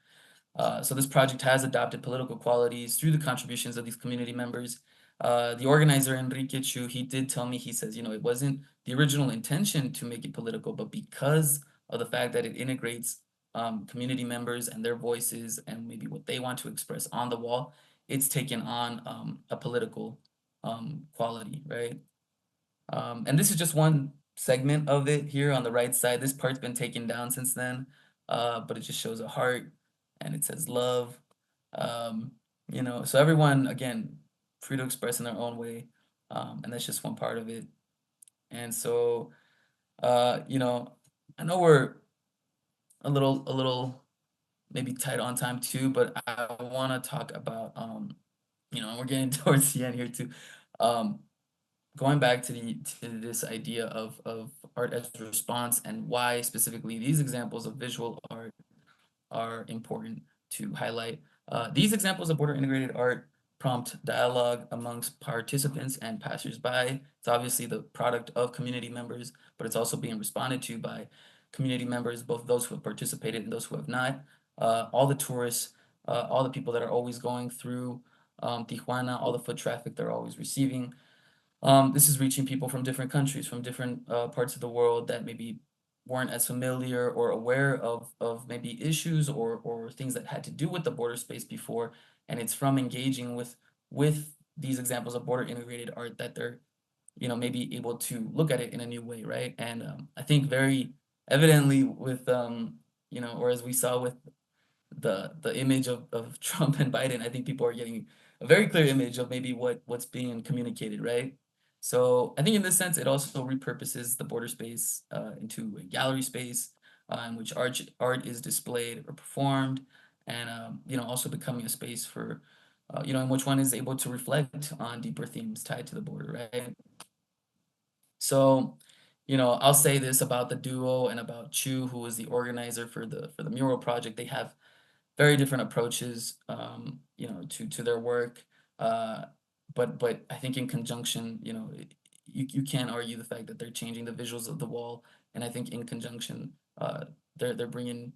So this project has adopted political qualities through the contributions of these community members. The organizer, Enrique Chu, he did tell me, he says, it wasn't the original intention to make it political, but because of the fact that it integrates community members and their voices and maybe what they want to express on the wall, it's taken on a political quality, right? And this is just one segment of it here on the right side. This part's been taken down since then, but it just shows a heart and it says love. Um, so everyone, again, free to express in their own way. And that's just one part of it. And so, I know we're a little maybe tight on time too, but I want to talk about, we're getting towards the end here too. Um, Going back to this idea of art as a response, and why specifically these examples of visual art are important to highlight. These examples of border integrated art prompt dialogue amongst participants and passersby. It's obviously the product of community members, but it's also being responded to by community members, both those who have participated and those who have not. All the tourists, all the people that are always going through Tijuana, all the foot traffic they're always receiving. This is reaching people from different countries, from different parts of the world that maybe weren't as familiar or aware of maybe issues or things that had to do with the border space before. And it's from engaging with these examples of border integrated art that they're, maybe able to look at it in a new way, right? And I think very evidently with, or as we saw with the image of Trump and Biden, I think people are getting a very clear image of maybe what's being communicated, right? So I think in this sense, it also repurposes the border space into a gallery space in which art is displayed or performed, and also becoming a space for in which one is able to reflect on deeper themes tied to the border, right? So, I'll say this about the duo and about Chu, who was the organizer for the mural project. They have very different approaches, to their work. Uh, but I think in conjunction, you can't argue the fact that they're changing the visuals of the wall, and I think in conjunction, they're bringing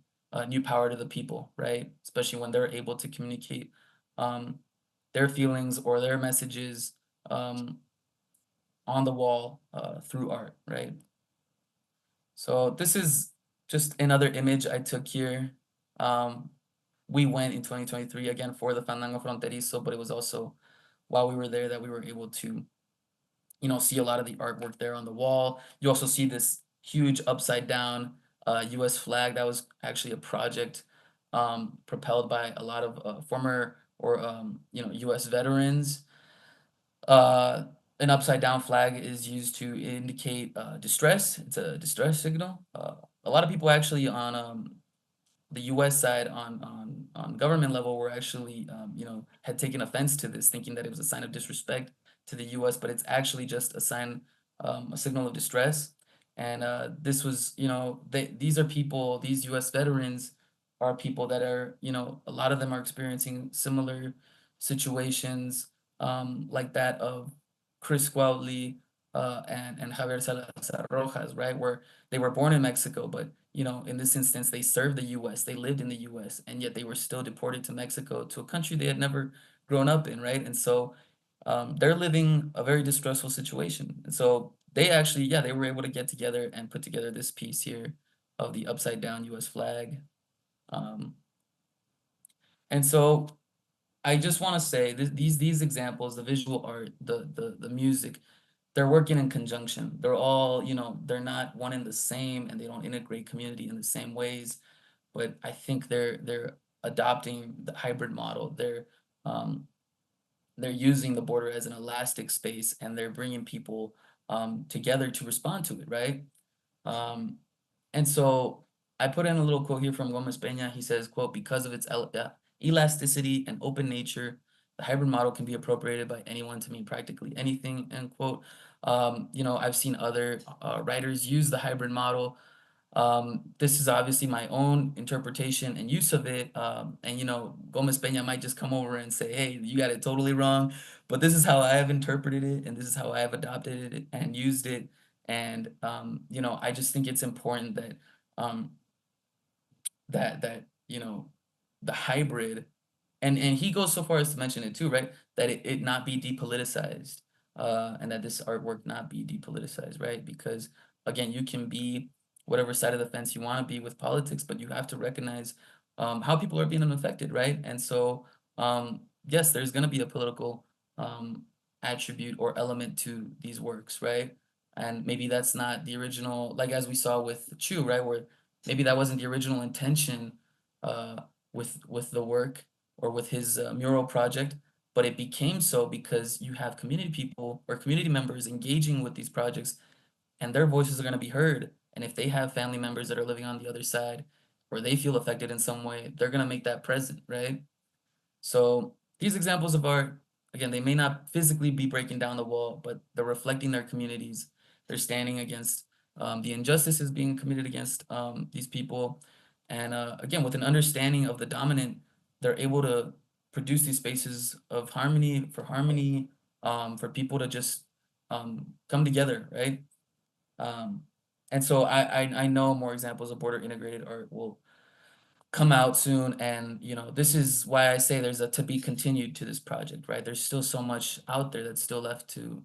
new power to the people, right? Especially when they're able to communicate um, their feelings or their messages um, on the wall through art, right? So this is just another image I took here. Um, we went in 2023 again for the Fandango Fronterizo, but it was also while we were there that we were able to, see a lot of the artwork there on the wall. You also see this huge upside down U.S. flag. That was actually a project propelled by a lot of former or U.S. veterans. Uh, an upside down flag is used to indicate distress. It's a distress signal. A lot of people actually on the U.S. side on government level were actually had taken offense to this, thinking that it was a sign of disrespect to the U.S., but it's actually just a sign, a signal of distress. And this was, these are people, these U.S. veterans are people that are, a lot of them are experiencing similar situations like that of Chris Cuautli and Javier Salazar Rojas, right, where they were born in Mexico, but in this instance, they served the U.S., they lived in the U.S., and yet they were still deported to Mexico, to a country they had never grown up in, right? And so they're living a very distressful situation. And so they actually, yeah, they were able to get together and put together this piece here of the upside down U.S. flag. Um, and so I just want to say these examples, the visual art, the music, they're working in conjunction. They're all, they're not one and the same, and they don't integrate community in the same ways. But I think they're adopting the hybrid model. They're using the border as an elastic space, and they're bringing people together to respond to it, right? Um, and so I put in a little quote here from Gomez Peña. He says, quote, because of its elasticity and open nature, the hybrid model can be appropriated by anyone to mean practically anything, end quote. I've seen other writers use the hybrid model. This is obviously my own interpretation and use of it. And Gomez Peña might just come over and say, hey, you got it totally wrong. But this is how I have interpreted it, and this is how I have adopted it and used it. And I just think it's important that um, the hybrid, and he goes so far as to mention it too, right? That it not be depoliticized, and that this artwork not be depoliticized, right? Because again, you can be whatever side of the fence you want to be with politics, but you have to recognize how people are being affected, right? And so, yes, there's going to be a political attribute or element to these works, right? And maybe that's not the original, like as we saw with Chu, right? Where maybe that wasn't the original intention uh, with the work or with his mural project, but it became so because you have community people or community members engaging with these projects, and their voices are going to be heard. And if they have family members that are living on the other side, or they feel affected in some way, they're going to make that present, right? So these examples of art, again, they may not physically be breaking down the wall, but they're reflecting their communities. They're standing against the injustices being committed against these people. And again, with an understanding of the dominant, they're able to produce these spaces of harmony, for people to just come together, right? Um, and so I know more examples of border integrated art will come out soon, and this is why I say there's a to be continued to this project, right? There's still so much out there that's still left to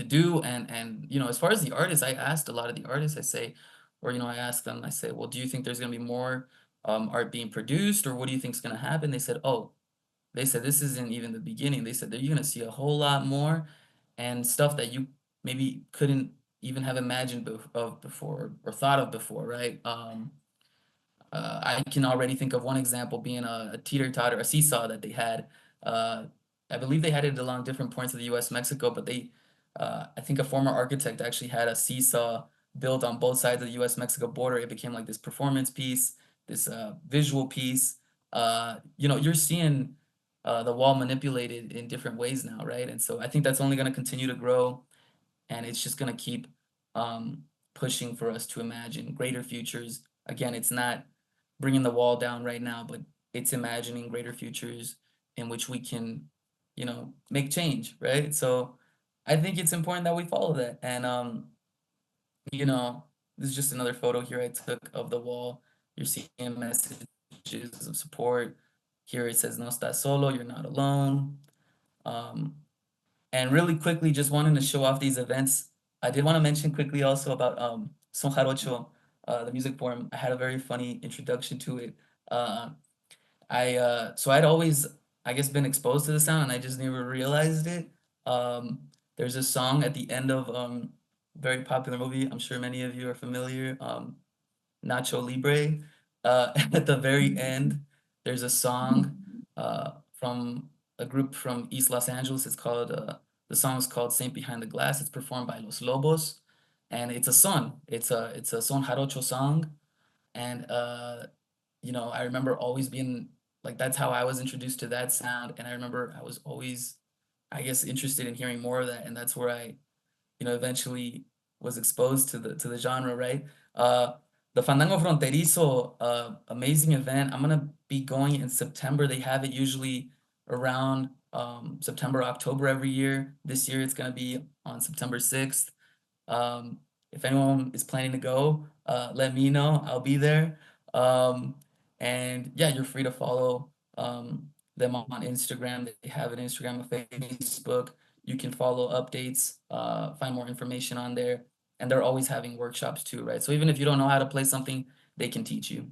do. And as far as the artists, I asked a lot of the artists, I say, or I asked them, I say, well, do you think there's going to be more art being produced, or what do you think's going to happen? They said, oh, they said this isn't even the beginning. They said that you're going to see a whole lot more, and stuff that you maybe couldn't even have imagined of before, or thought of before, right? I can already think of one example being a teeter-totter, a seesaw that they had. Uh, I believe they had it along different points of the U.S. Mexico, but I think a former architect actually had a seesaw built on both sides of the U.S. Mexico border. It became like this performance piece, this visual piece. You're seeing the wall manipulated in different ways now, right? And so I think that's only going to continue to grow, and it's just going to keep um, pushing for us to imagine greater futures. Again, it's not bringing the wall down right now, but it's imagining greater futures in which we can, make change, right? So I think it's important that we follow that. And you know, this is just another photo here I took of the wall. You're seeing messages of support. Here it says "No estás solo," you're not alone. Um, and really quickly, just wanting to show off these events, I did want to mention quickly also about Son Jarocho, the music form. I had a very funny introduction to it. Uh, so I'd always, I guess, been exposed to the sound, and I just never realized it. Um, there's a song at the end of very popular movie. I'm sure many of you are familiar. Nacho Libre. At the very end, there's a song from a group from East Los Angeles. It's called The song is called Saint Behind the Glass. It's performed by Los Lobos, and it's a son. It's a son jarocho song, and I remember always being like that's how I was introduced to that sound, and I remember I was always, I guess, interested in hearing more of that, and that's where I eventually was exposed to the genre, right? Uh, the Fandango Fronterizo, amazing event. I'm gonna be going in September. They have it usually around September, October every year. This year it's gonna be on September 6th. Um, if anyone is planning to go, let me know. I'll be there. Um, and yeah, you're free to follow them on Instagram. They have an Instagram, a Facebook. You can follow updates, find more information on there. And they're always having workshops too, right? So even if you don't know how to play something, they can teach you.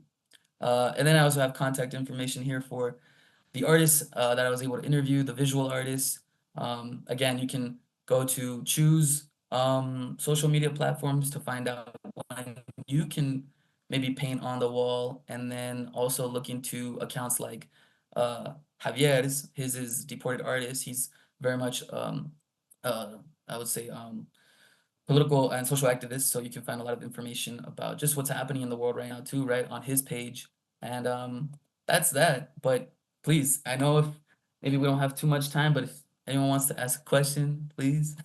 And then I also have contact information here for the artists that I was able to interview, the visual artists. Again, you can go to choose social media platforms to find out when you can maybe paint on the wall, and then also look into accounts like Javier's. His is Deported Artist. He's very much, uh, I would say, political and social activist, so you can find a lot of information about just what's happening in the world right now too, right, on his page. And that's that. But please, I know if maybe we don't have too much time, but if anyone wants to ask a question, please.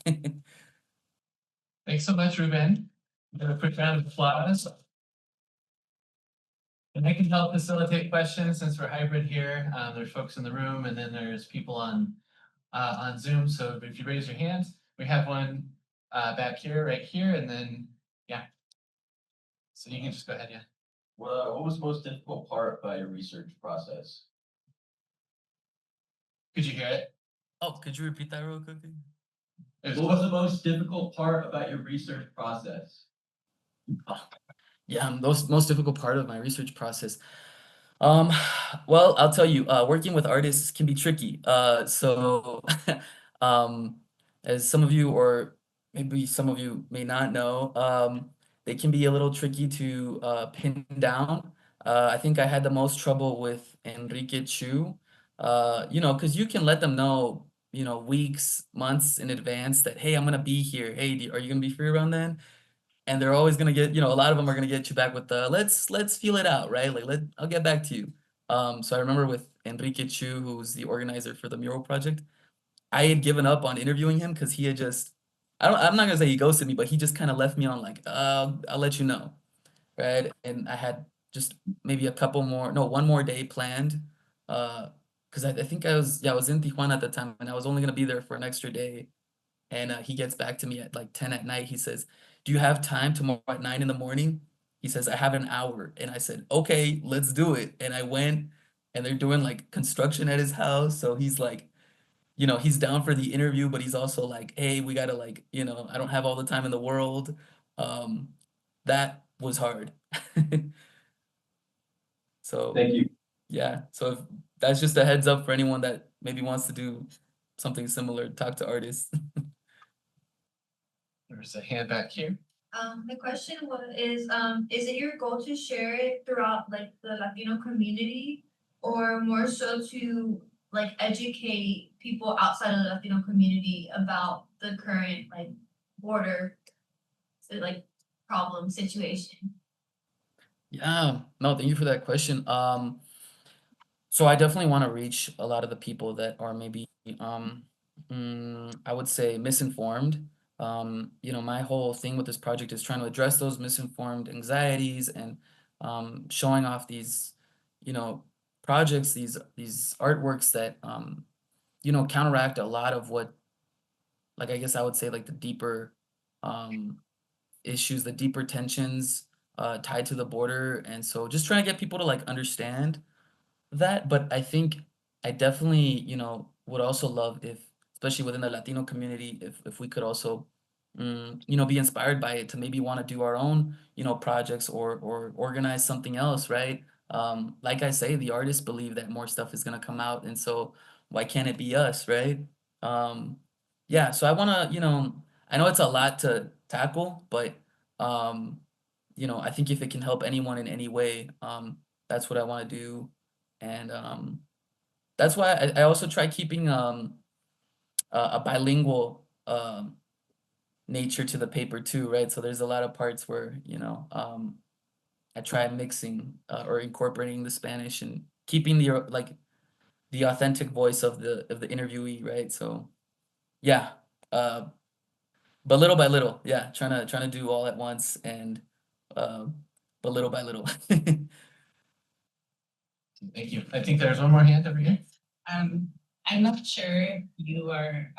Thanks so much, Ruben. A quick round of applause. And I can help facilitate questions since we're hybrid here. There's folks in the room, and then there's people on Zoom. So if you raise your hand, we have one back here, right here, and then yeah. So you can just go ahead, yeah. What was the most difficult part about your research process? Could you hear it? Oh, could you repeat that real quickly? What was the most difficult part about your research process? Oh, yeah, most difficult part of my research process. Um, well, I'll tell you, working with artists can be tricky. So, um, as some of you, or maybe some of you may not know, they can be a little tricky to pin down. I think I had the most trouble with Enrique Chu, because you can let them know, weeks, months in advance that, hey, I'm gonna be here. Hey, are you gonna be free around then? And they're always gonna get, a lot of them are gonna get you back with the let's feel it out, right? Like I'll get back to you. So I remember with Enrique Chu, who's the organizer for the mural project, I had given up on interviewing him because he had just I'm not gonna say he ghosted me, but he just kind of left me on like, I'll let you know. Right. And I had just maybe a couple more, no, one more day planned. Because I think I was in Tijuana at the time, and I was only gonna be there for an extra day. And he gets back to me at like 10 at night. He says, "Do you have time tomorrow at 9 in the morning?" He says, "I have an hour." And I said, "Okay, let's do it." And I went, and they're doing like construction at his house. So he's like, he's down for the interview, but he's also like, "Hey, we gotta like, I don't have all the time in the world." Um, that was hard. So Thank you. yeah, so if that's just a heads up for anyone that maybe wants to do something similar, talk to artists. There's a hand back here. The question is it your goal to share it throughout like the Latino community, or more so to like educate people outside of the Latino community about the current like border like problem situation? Yeah, no, thank you for that question. So I definitely want to reach a lot of the people that are maybe, I would say misinformed. My whole thing with this project is trying to address those misinformed anxieties, and showing off these, you know, projects, these artworks that, counteract a lot of what, like, I guess I would say, like, the deeper um, issues, the deeper tensions tied to the border. And so just trying to get people to like understand that. But I think I definitely, would also love if, especially within the Latino community, if we could also, be inspired by it to maybe want to do our own, projects, or organize something else, right? Like I say, the artists believe that more stuff is gonna come out, and so why can't it be us, right? Um, yeah, so I wanna, I know it's a lot to tackle, but I think if it can help anyone in any way, that's what I want to do. And that's why I also try keeping a bilingual nature to the paper too, right? So there's a lot of parts where, I try mixing or incorporating the Spanish and keeping the like the authentic voice of the interviewee, right? So yeah, uh, but little by little, yeah, trying to do all at once and but little by little. Thank you. I think there's one more hand over here. I'm not sure if you are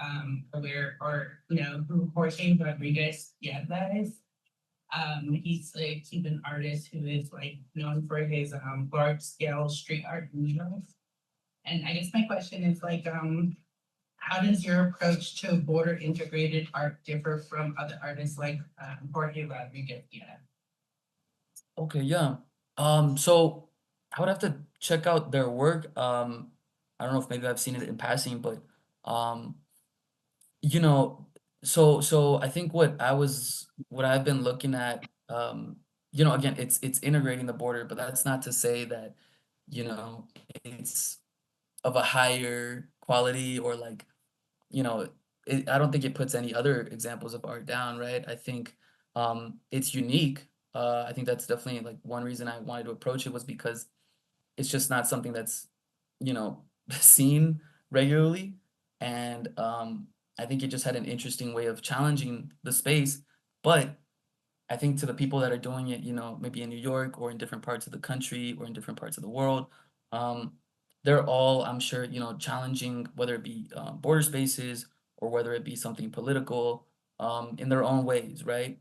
aware or who Jorge Rodriguez Diabla is. He's a Cuban artist who is like known for his large scale street art murals. And I guess my question is like, how does your approach to border integrated art differ from other artists like Jorge Rodriguez Diabla? Okay, yeah. So I would have to check out their work. I don't know if maybe I've seen it in passing, but um, you know, so I think what I've been looking at, again, it's integrating the border, but that's not to say that, you know, it's of a higher quality or like, you know, I don't think it puts any other examples of art down, right? I think it's unique. I think that's definitely like one reason I wanted to approach it was because it's just not something that's, you know, seen regularly. And I think it just had an interesting way of challenging the space. But I think to the people that are doing it, maybe in New York or in different parts of the country or in different parts of the world, um, they're all, I'm sure, challenging, whether it be border spaces or whether it be something political, in their own ways, right?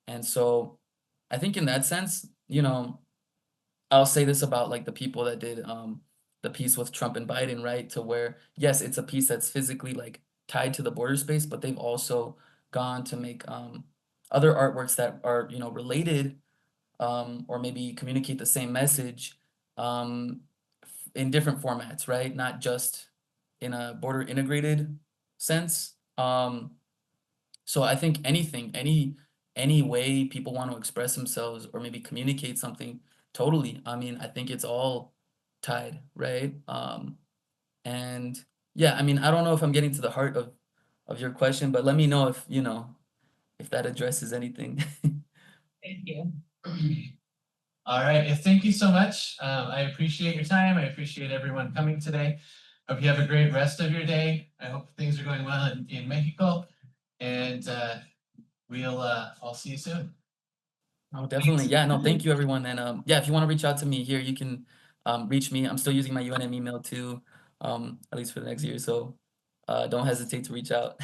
And so I think in that sense, I'll say this about like the people that did the piece with Trump and Biden, right? To where, yes, it's a piece that's physically like tied to the border space, but they've also gone to make other artworks that are, related, or maybe communicate the same message in different formats, right? Not just in a border integrated sense. So I think any way people want to express themselves or maybe communicate something, totally. I mean, I think it's all tied, right? And yeah, I mean, I don't know if I'm getting to the heart of your question, but let me know if, if that addresses anything. Thank you. All right. Thank you so much. I appreciate your time. I appreciate everyone coming today. Hope you have a great rest of your day. I hope things are going well in Mexico. And I'll see you soon. Oh, definitely. Yeah, no, thank you everyone. And yeah, if you want to reach out to me here, you can reach me. I'm still using my UNM email too, at least for the next year. So don't hesitate to reach out.